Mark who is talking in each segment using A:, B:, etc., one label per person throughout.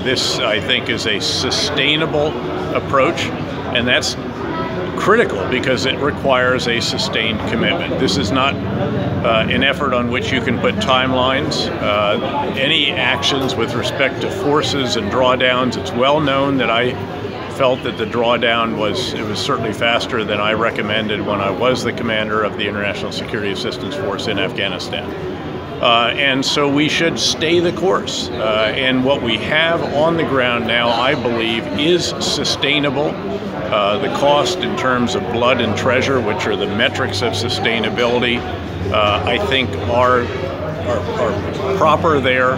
A: This, I think, is a sustainable approach, and that's critical because it requires a sustained commitment. This is not an effort on which you can put timelines. Any actions with respect to forces and drawdowns, it's well known that I felt that the drawdown was certainly faster than I recommended when I was the commander of the International Security Assistance Force in Afghanistan. And so we should stay the course. And what we have on the ground now, I believe, is sustainable. The cost in terms of blood and treasure, which are the metrics of sustainability, I think are proper there.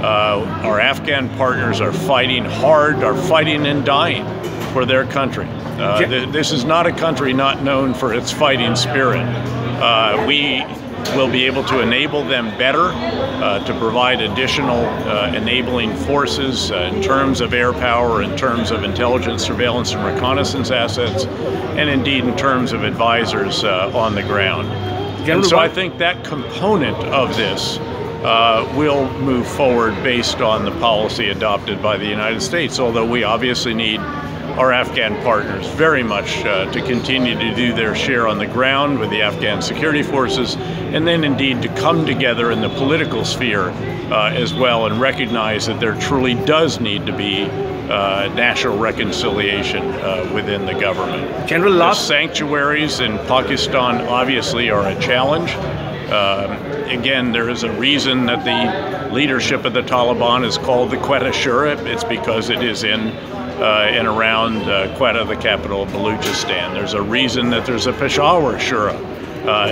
A: Our Afghan partners are fighting hard, are fighting and dying for their country. This is not a country not known for its fighting spirit. We will be able to enable them better, to provide additional enabling forces in terms of air power, in terms of intelligence, surveillance, and reconnaissance assets, and indeed in terms of advisors on the ground. And so I think that component of this will move forward based on the policy adopted by the United States, although we obviously need our Afghan partners very much to continue to do their share on the ground with the Afghan security forces, and then indeed to come together in the political sphere as well and recognize that there truly does need to be national reconciliation within the government. The sanctuaries in Pakistan obviously are a challenge. Again, there is a reason that the leadership of the Taliban is called the Quetta Shura. It's because it is in and around Quetta, the capital of Baluchistan. There's a reason that there's a Peshawar Shura.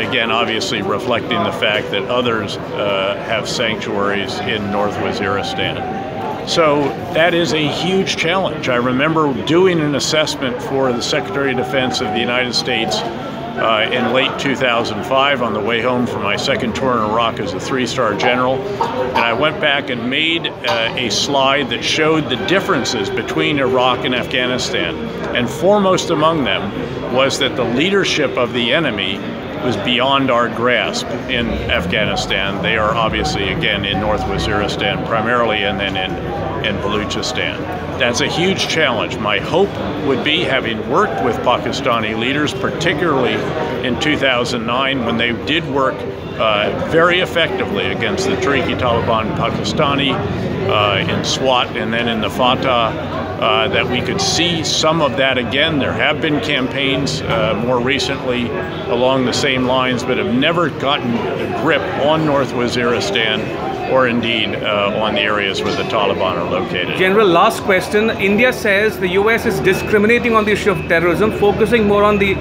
A: Again, obviously reflecting the fact that others have sanctuaries in North Waziristan. So that is a huge challenge. I remember doing an assessment for the Secretary of Defense of the United States in late 2005 on the way home from my second tour in Iraq as a three-star general. And I went back and made a slide that showed the differences between Iraq and Afghanistan. And foremost among them was that the leadership of the enemy was beyond our grasp in Afghanistan. They are obviously, again, in North Waziristan primarily, and then in Baluchistan. That's a huge challenge. My hope would be, having worked with Pakistani leaders, particularly in 2009 when they did work very effectively against the Tehrik-i-Taliban Pakistani in SWAT and then in the Fatah, that we could see some of that again. There have been campaigns more recently along the same lines, but have never gotten a grip on North Waziristan or indeed on the areas where the Taliban are located.
B: General, last question. India says the US is discriminating on the issue of terrorism, focusing more on the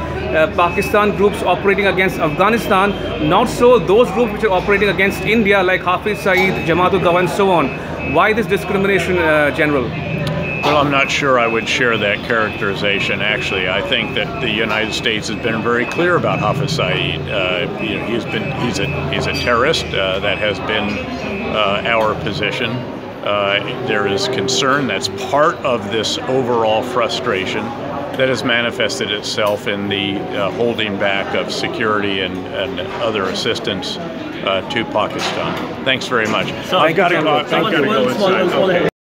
B: Pakistan groups operating against Afghanistan, not so those groups which are operating against India, like Hafiz Saeed, Jamaat-ul-Dawa, and so on. Why this discrimination, General?
A: Well, I'm not sure I would share that characterization. Actually, I think that the United States has been very clear about Hafiz Saeed. He's a terrorist. That has been our position. There is concern that's part of this overall frustration that has manifested itself in the holding back of security and other assistance to Pakistan. Thanks very much.
B: I got to go inside. Okay.